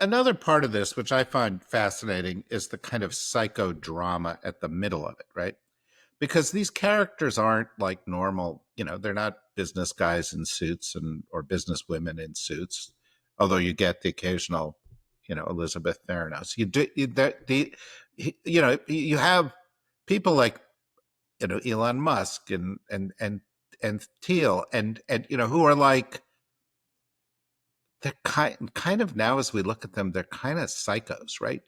Another part of this, which I find fascinating, is the kind of psychodrama at the middle of it, right? Because these characters aren't like normal, they're not business guys in suits and or business women in suits, although you get the occasional, Elizabeth Theranos. You do you, that the you have people like Elon Musk and Thiel and who are like they're kind of now as we look at them, they're kind of psychos, right?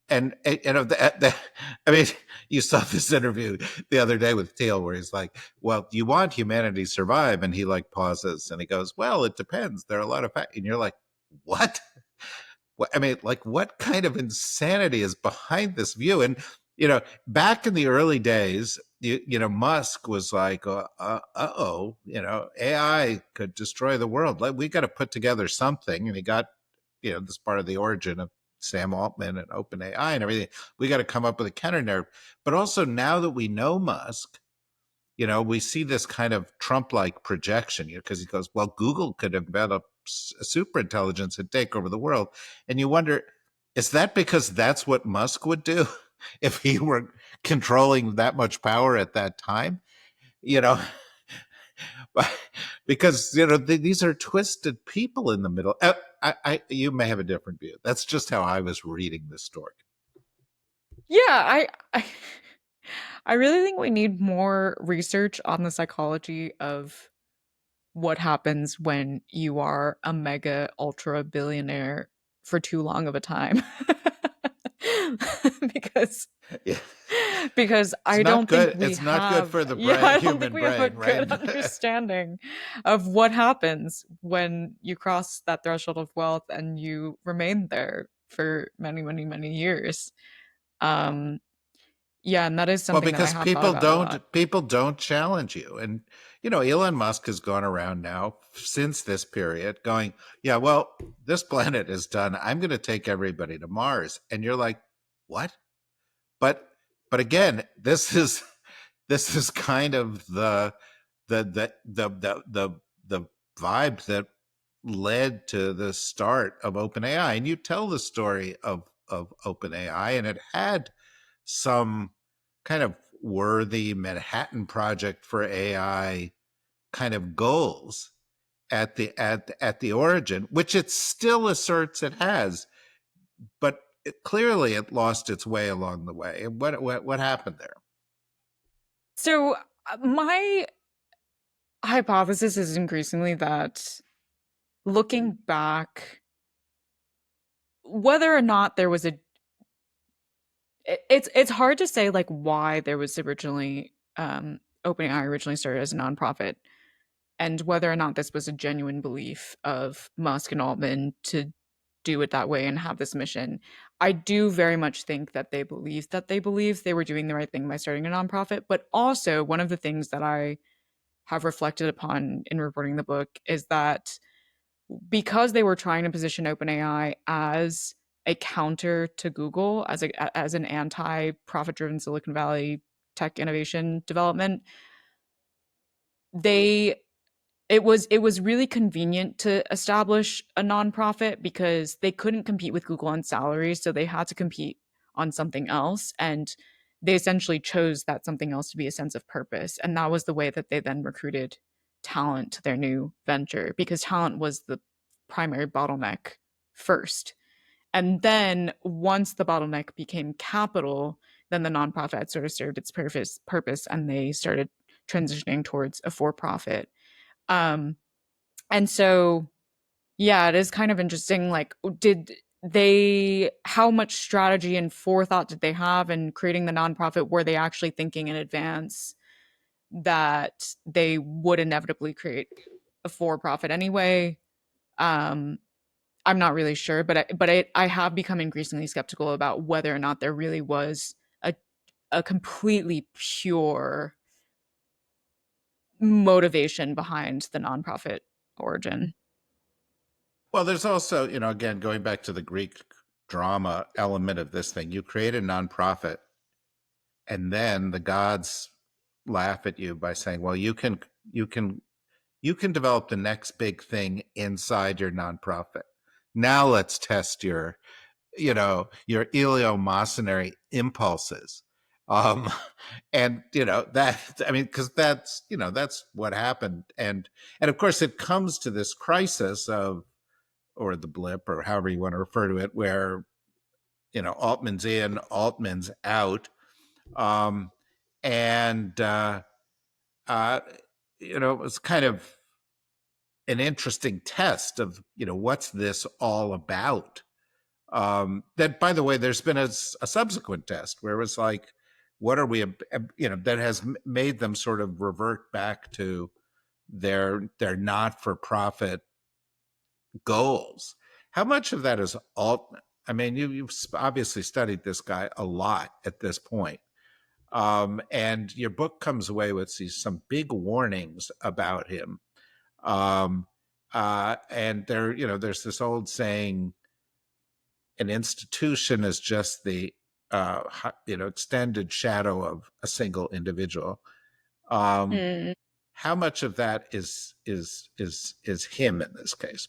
And I mean, you saw this interview the other day with Thiel where he's like, "Well, do you want humanity to survive?" And he like pauses and he goes, "Well, it depends. There are a lot of and you're like, "What?" I mean, like, what kind of insanity is behind this view? And back in the early days, Musk was like, "Oh, AI could destroy the world. We got to put together something." And he got, this part of the origin of Sam Altman and Open AI and everything. We got to come up with a counter narrative. But also now that we know Musk, we see this kind of Trump-like projection, because he goes, well, Google could develop a super intelligence and take over the world. And you wonder, is that because that's what Musk would do if he were controlling that much power at that time? You know, because, these are twisted people in the middle. You may have a different view. That's just how I was reading this story. Yeah, I really think we need more research on the psychology of what happens when you are a mega ultra billionaire for too long of a time. because Yeah. because It's I not don't think good. we It's not good have for the yeah, brain, I don't think human we have a brain, right? good understanding of what happens when you cross that threshold of wealth and you remain there for many, many, many years. Um, yeah, and that is Well, something that I because have thought about a lot. people don't challenge you. And Elon Musk has gone around now since this period going, yeah, well, this planet is done. I'm going to take everybody to Mars. And you're like, what? But again, this is kind of the vibe that led to the start of OpenAI. And you tell the story of OpenAI, and it had some kind of worthy Manhattan Project for AI kind of goals at the origin, which it still asserts it has, but clearly it lost its way along the way. And what happened there? So, my hypothesis is increasingly that looking back, whether or not there was a it's hard to say like why there was originally OpenAI originally started as a nonprofit and whether or not this was a genuine belief of Musk and Altman to do it that way and have this mission. I do very much think that they believed they were doing the right thing by starting a nonprofit, but also one of the things that I have reflected upon in reporting the book is that because they were trying to position OpenAI as a counter to Google, as an anti-profit driven Silicon Valley tech innovation development, they it was really convenient to establish a nonprofit because they couldn't compete with Google on salaries, so they had to compete on something else, and they essentially chose that something else to be a sense of purpose, and that was the way that they then recruited talent to their new venture because talent was the primary bottleneck first. And then once the bottleneck became capital, then the nonprofit sort of served its purpose and they started transitioning towards a for-profit. Um, and so, yeah, it is kind of interesting. Like, how much strategy and forethought did they have in creating the nonprofit? Were they actually thinking in advance that they would inevitably create a for profit anyway? Um, I'm not really sure, but I have become increasingly skeptical about whether or not there really was a completely pure motivation behind the nonprofit origin. Well, there's also, again, going back to the Greek drama element of this thing, you create a nonprofit, and then the gods laugh at you by saying, well, you can develop the next big thing inside your nonprofit. Now let's test your, your eleemosynary impulses. Um, and that, I mean, because that's what happened. And of course, it comes to this crisis of, or the blip, or however you want to refer to it, where Altman's in, Altman's out. Um, and uh, it was kind of an interesting test of what's this all about. That, by the way, there's been a subsequent test where it was like, what are we, that has made them sort of revert back to their not for profit goals. How much of that is Altman? I mean, you've obviously studied this guy a lot at this point. And your book comes away with some big warnings about him. Um, and there's this old saying: an institution is just the extended shadow of a single individual. Um, Mm. how much of that is him in this case?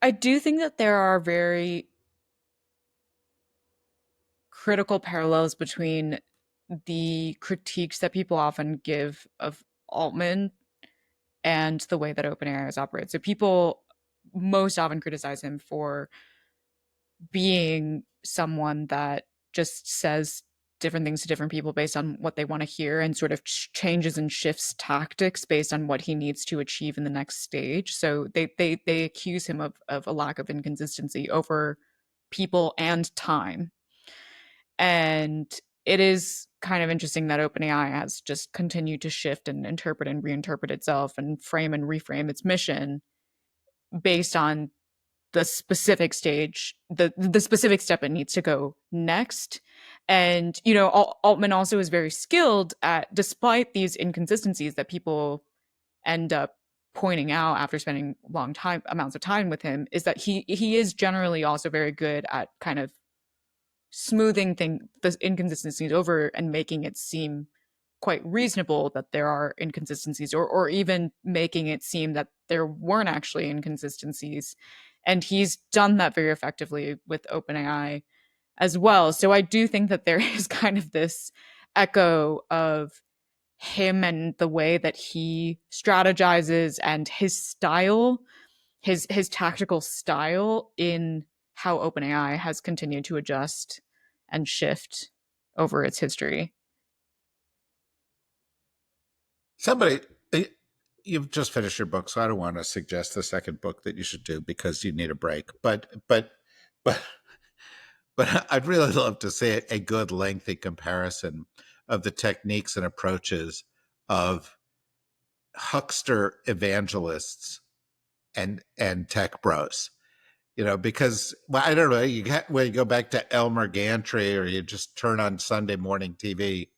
I do think that there are very critical parallels between the critiques that people often give of Altman and the way that OpenAI is operated. So people most often criticize him for being someone that just says different things to different people based on what they want to hear and sort of changes and shifts tactics based on what he needs to achieve in the next stage. So they accuse him of a lack of inconsistency over people and time. And it is kind of interesting that OpenAI has just continued to shift and interpret and reinterpret itself and frame and reframe its mission based on the specific stage, the specific step it needs to go next. And Altman also is very skilled at, despite these inconsistencies that people end up pointing out after spending long time amounts of time with him, is that he is generally also very good at kind of smoothing the inconsistencies over and making it seem quite reasonable that there are inconsistencies, or even making it seem that there weren't actually inconsistencies. And he's done that very effectively with OpenAI as well. So I do think that there is kind of this echo of him and the way that he strategizes and his style, his tactical style in how OpenAI has continued to adjust and shift over its history. Somebody, eh, you've just finished your book, so I don't want to suggest the second book that you should do because you need a break. But but I'd really love to see a good lengthy comparison of the techniques and approaches of huckster evangelists and tech bros. Because, well, I don't know, when you go back to Elmer Gantry, or you just turn on Sunday morning TV,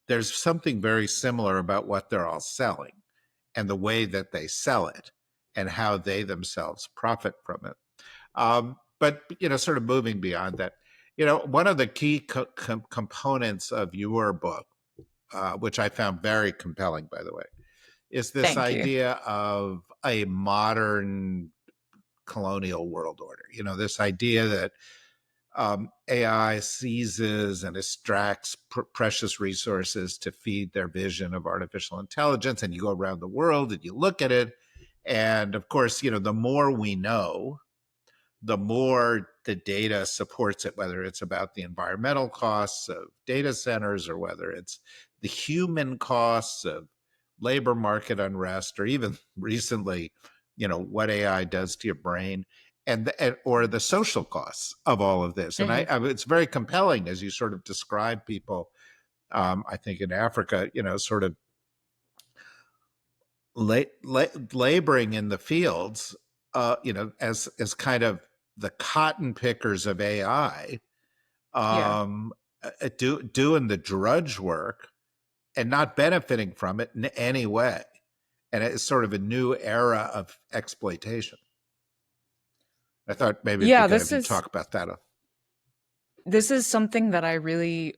there's something very similar about what they're all selling and the way that they sell it and how they themselves profit from it. But sort of moving beyond that, one of the key components of your book, which I found very compelling, by the way, is this Thank you. idea of a modern colonial world order. This idea that AI seizes and extracts precious resources to feed their vision of artificial intelligence. And you go around the world and you look at it. And of course, the more we know, the more the data supports it, whether it's about the environmental costs of data centers, or whether it's the human costs of labor market unrest, or even recently, what AI does to your brain, and or the social costs of all of this. And Mm-hmm. it's very compelling as you sort of describe people, I think in Africa, sort of laboring in the fields, as kind of the cotton pickers of AI, Yeah. doing the drudge work and not benefiting from it in any way. And it's sort of a new era of exploitation. I thought maybe it'd be Yeah, good if this you is talk about that. this is something that I really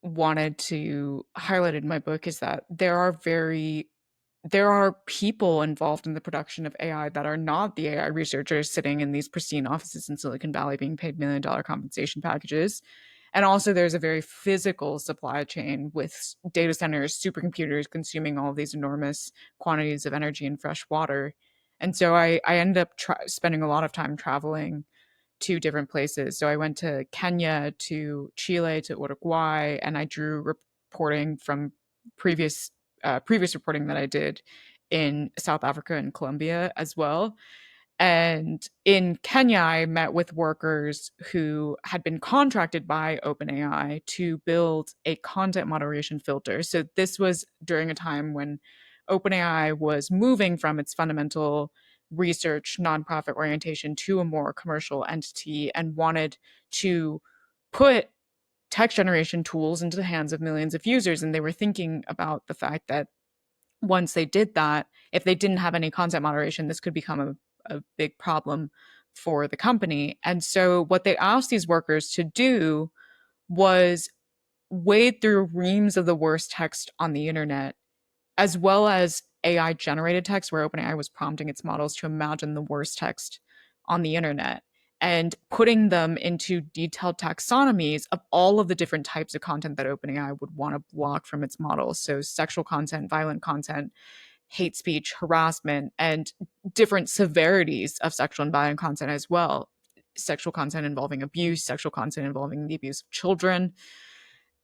wanted to highlight in my book, is that there are very there are people involved in the production of AI that are not the AI researchers sitting in these pristine offices in Silicon Valley being paid $1 million compensation packages. And also, there's a very physical supply chain with data centers, supercomputers consuming all of these enormous quantities of energy and fresh water. And so I ended up spending a lot of time traveling to different places. So I went to Kenya, to Chile, to Uruguay, and I drew reporting from previous previous reporting that I did in South Africa and Colombia as well. And in Kenya, I met with workers who had been contracted by OpenAI to build a content moderation filter. So this was during a time when OpenAI was moving from its fundamental research nonprofit orientation to a more commercial entity and wanted to put text generation tools into the hands of millions of users. And they were thinking about the fact that once they did that, if they didn't have any content moderation, this could become a big problem for the company. And so, what they asked these workers to do was wade through reams of the worst text on the internet, as well as AI generated text, where OpenAI was prompting its models to imagine the worst text on the internet and putting them into detailed taxonomies of all of the different types of content that OpenAI would want to block from its models. So, sexual content, violent content, hate speech, harassment, and different severities of sexual and violent content as well. Sexual content involving abuse, sexual content involving the abuse of children.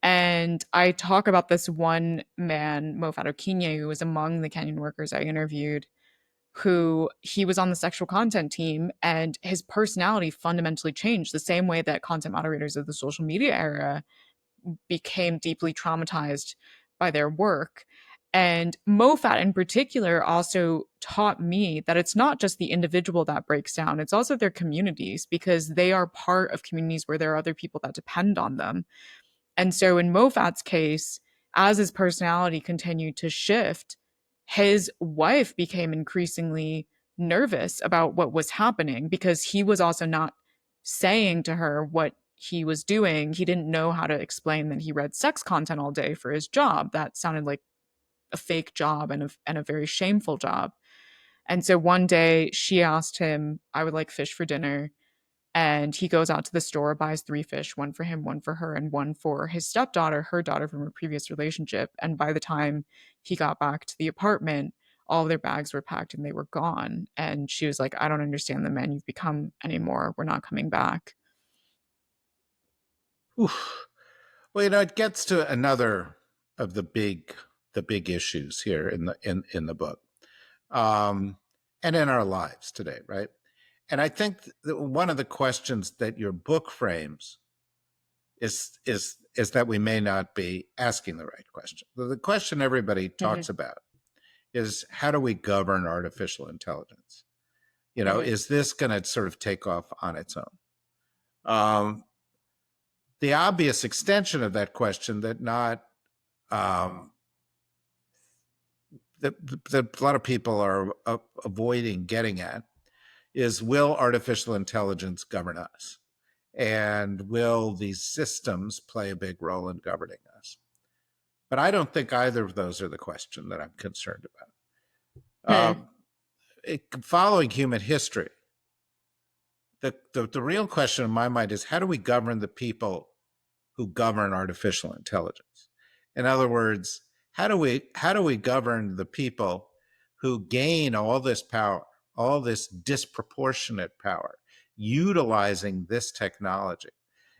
And I talk about this one man, Mofado Kinye, who was among the Kenyan workers I interviewed, who he was on the sexual content team, and his personality fundamentally changed the same way that content moderators of the social media era became deeply traumatized by their work. And MoFat in particular also taught me that it's not just the individual that breaks down, it's also their communities, because they are part of communities where there are other people that depend on them. And so in Mofat's case, as his personality continued to shift, his wife became increasingly nervous about what was happening because he was also not saying to her what he was doing. He didn't know how to explain that he read sex content all day for his job. That sounded like a fake job and a very shameful job. And so one day she asked him, I would like fish for dinner. And he goes out to the store, buys three fish, one for him, one for her, and one for his stepdaughter, her daughter from a previous relationship. And by the time he got back to the apartment, all of their bags were packed and they were gone. And she was like, I don't understand the man you've become anymore. We're not coming back. Oof. Well, it gets to another of the big issues here in the book, um, and in our lives today, right? And I think that one of the questions that your book frames is that we may not be asking the right question. The question everybody Mm-hmm. talks about is, how do we govern artificial intelligence? Mm-hmm. Is this going to sort of take off on its own? Um, the obvious extension of that question that not um, that a lot of people are avoiding getting at is, will artificial intelligence govern us? And will these systems play a big role in governing us? But I don't think either of those are the question that I'm concerned about. Hmm. Following human history, the real question in my mind is, how do we govern the people who govern artificial intelligence? In other words, how do we govern the people who gain all this power, all this disproportionate power, utilizing this technology?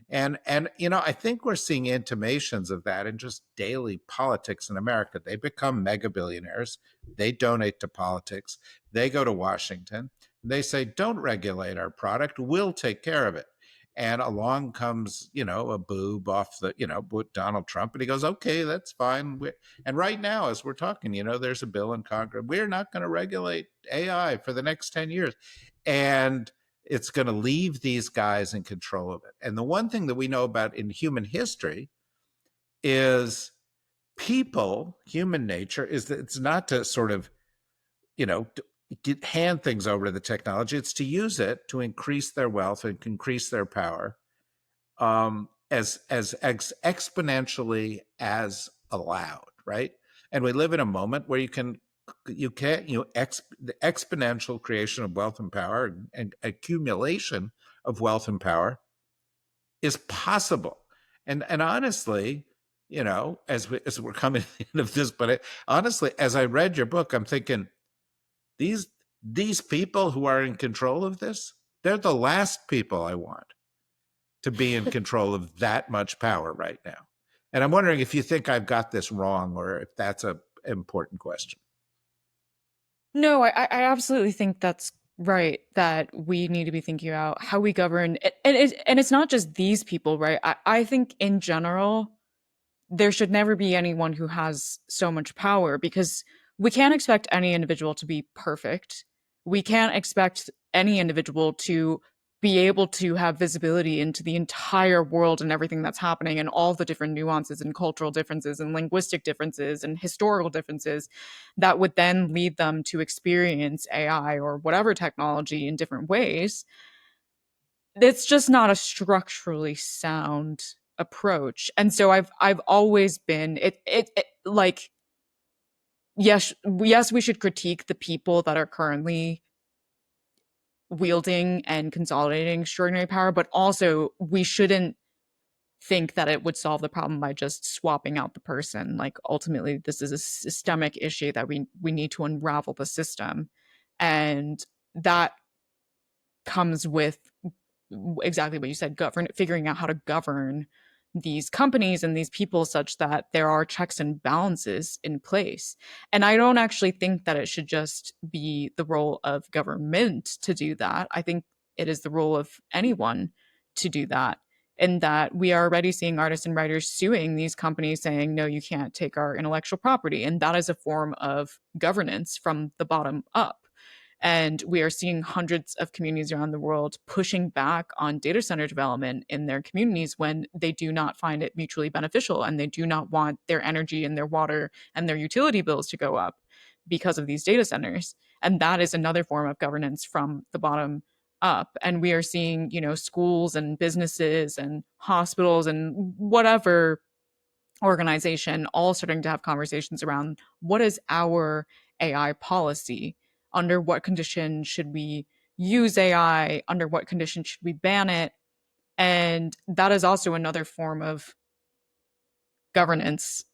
And I think we're seeing intimations of that in just daily politics in America. They become mega billionaires. They donate to politics. They go to Washington. They say, "Don't regulate our product. We'll take care of it." And along comes, a boob off with Donald Trump, and he goes, "Okay, that's fine." And right now, as we're talking, there's a bill in Congress. We're not going to regulate AI for the next 10 years, and it's going to leave these guys in control of it. And the one thing that we know about in human history is human nature is that it's not to sort of, hand things over to the technology. It's to use it to increase their wealth and increase their power, as exponentially as allowed, right? And we live in a moment where you can You can't, the exponential creation of wealth and power and accumulation of wealth and power is possible. And honestly, as we're coming to the end of this, but honestly, as I read your book, I'm thinking these these people who are in control of this, they're the last people I want to be in control of that much power right now. And I'm wondering if you think I've got this wrong or if that's a important question. No, I absolutely think that's right, that we need to be thinking about how we govern. And it's not just these people, right? I think in general, there should never be anyone who has so much power because we can't expect any individual to be perfect. We can't expect any individual to be able to have visibility into the entire world and everything that's happening and all the different nuances and cultural differences and linguistic differences and historical differences that would then lead them to experience AI or whatever technology in different ways. It's just not a structurally sound approach. And so I've always been it like yes, we should critique the people that are currently wielding and consolidating extraordinary power, but also we shouldn't think that it would solve the problem by just swapping out the person. Like ultimately this is a systemic issue that we need to unravel the system. And that comes with exactly what you said, figuring out how to govern these companies and these people such that there are checks and balances in place. And I don't actually think that it should just be the role of government to do that. I think it is the role of anyone to do that. And that we are already seeing artists and writers suing these companies saying, no, you can't take our intellectual property. And that is a form of governance from the bottom up. And we are seeing hundreds of communities around the world pushing back on data center development in their communities when they do not find it mutually beneficial and they do not want their energy and their water and their utility bills to go up because of these data centers. And that is another form of governance from the bottom up. And we are seeing, schools and businesses and hospitals and whatever organization all starting to have conversations around what is our AI policy? Under what conditions should we use AI? Under what conditions should we ban it? And that is also another form of governance